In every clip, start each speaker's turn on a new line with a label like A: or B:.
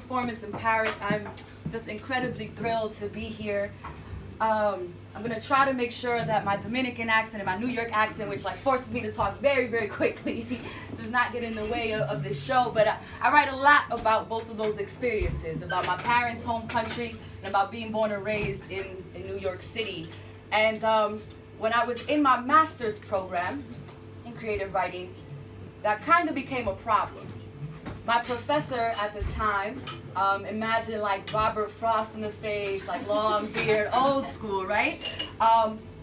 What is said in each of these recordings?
A: performance in Paris. I'm just incredibly thrilled to be here. I'm gonna try to make sure that my Dominican accent and my New York accent, which like forces me to talk very, very quickly, does not get in the way of this show. But I write a lot about both of those experiences, about my parents' home country and about being born and raised in New York City. And when I was in my master's program in creative writing, that kind of became a problem. My professor at the time, imagine like Robert Frost in the face, like long beard, old school, right?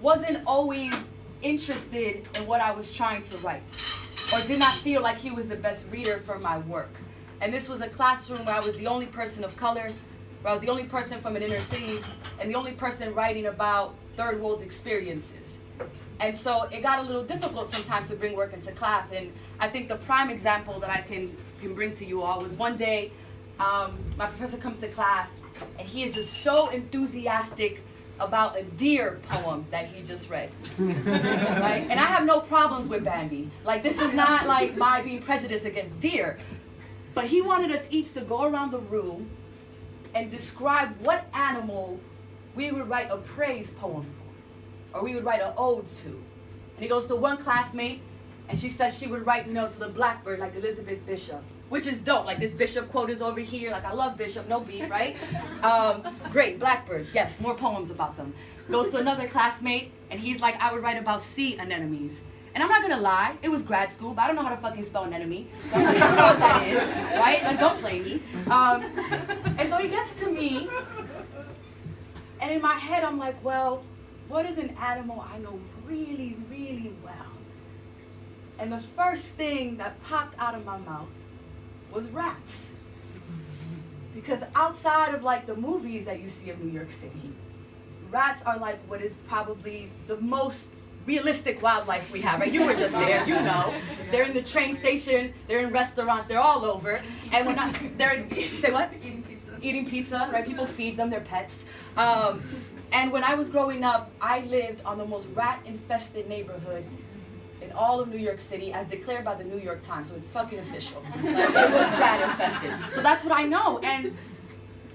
A: Wasn't always interested in what I was trying to write, or did not feel like he was the best reader for my work. And this was a classroom where I was the only person of color, where I was the only person from an inner city, and the only person writing about third world experiences. And so it got a little difficult sometimes to bring work into class. And I think the prime example that I can bring to you all was one day, my professor comes to class and he is just so enthusiastic about a deer poem that he just read. Right? And I have no problems with Bambi. Like, this is not like my being prejudiced against deer. But he wanted us each to go around the room and describe what animal we would write a praise poem for, or we would write an ode to. And he goes to one classmate, and she says she would write, to the blackbird, like Elizabeth Bishop, which is dope. Like, this Bishop quote is over here. Like, I love Bishop, no beef, right? Great, blackbirds, yes, more poems about them. Goes to another classmate, and he's like, I would write about sea anemones. And I'm not gonna lie, it was grad school, but I don't know how to fucking spell anemone. So I don't know what that is, right? Like, don't play me. And so he gets to me, and in my head, I'm like, well, what is an animal I know really, really well? And the first thing that popped out of my mouth was rats. Because outside of like the movies that you see of New York City, rats are like what is probably the most realistic wildlife we have, right? You were just there, you know. They're in the train station, they're in restaurants, they're all over. And they're, say what?
B: Eating pizza.
A: Eating pizza, right? People feed them, they're pets. And when I was growing up, I lived on the most rat-infested neighborhood in all of New York City, as declared by the New York Times, so it's fucking official. Like, it was rat-infested. So that's what I know. And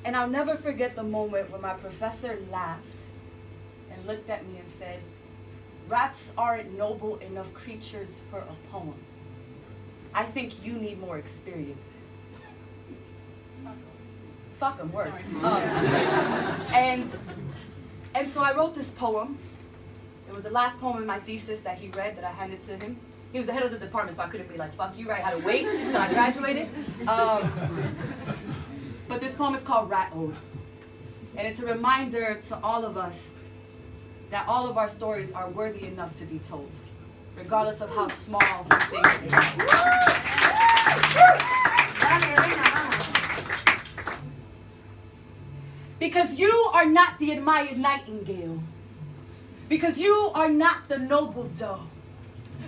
A: I'll never forget the moment when my professor laughed and looked at me and said, rats aren't noble enough creatures for a poem. I think you need more experiences. Fuck 'em, word. And so I wrote this poem. It was the last poem in my thesis that he read, that I handed to him. He was the head of the department, so I couldn't be like, fuck you, right? I had to wait until I graduated. But this poem is called Rat Ode. And it's a reminder to all of us that all of our stories are worthy enough to be told, regardless of how small we think they are. Because you are not the admired nightingale. Because you are not the noble doe.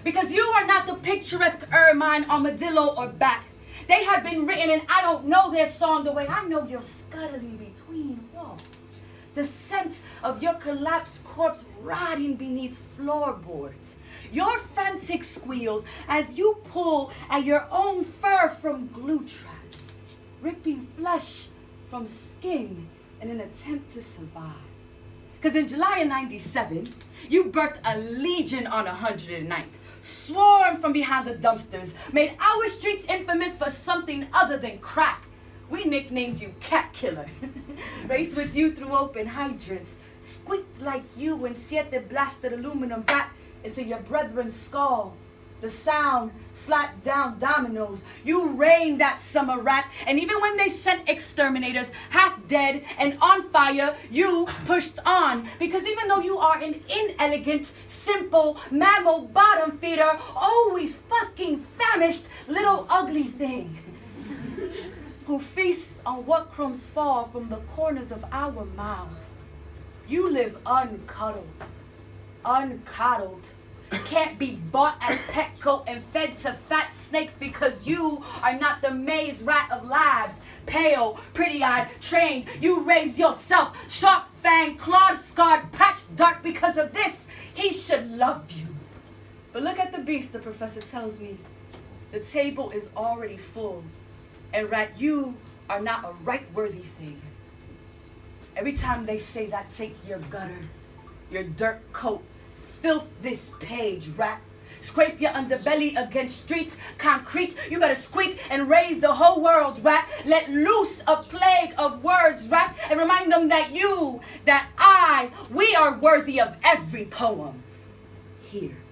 A: Because you are not the picturesque ermine, armadillo, or bat. They have been written and I don't know their song the way I know you're scuttling between walls. The scent of your collapsed corpse rotting beneath floorboards. Your frantic squeals as you pull at your own fur from glue traps. Ripping flesh from skin in an attempt to survive. Because in July of '97, you birthed a legion on 109th, swarmed from behind the dumpsters, made our streets infamous for something other than crack. We nicknamed you Cat Killer, raced with you through open hydrants, squeaked like you when Siete blasted aluminum bat into your brethren's skull. The sound slapped down dominoes. You reigned that summer rat, and even when they sent exterminators, half dead and on fire, you pushed on. Because even though you are an inelegant, simple, mammal bottom feeder, always fucking famished little ugly thing, who feasts on what crumbs fall from the corners of our mouths, you live uncuddled, uncoddled. Can't be bought at Petco and fed to fat snakes because you are not the maze rat of labs. Pale, pretty-eyed, trained, you raise yourself. Sharp fang, clawed, scarred, patched dark. Because of this, he should love you. But look at the beast, the professor tells me. The table is already full. And rat, you are not a right worthy thing. Every time they say that, take your gutter, your dirt coat, filth this page, rap. Scrape your underbelly against streets, concrete. You better squeak and raise the whole world, rap. Let loose a plague of words, rap. And remind them that you, that I, we are worthy of every poem here.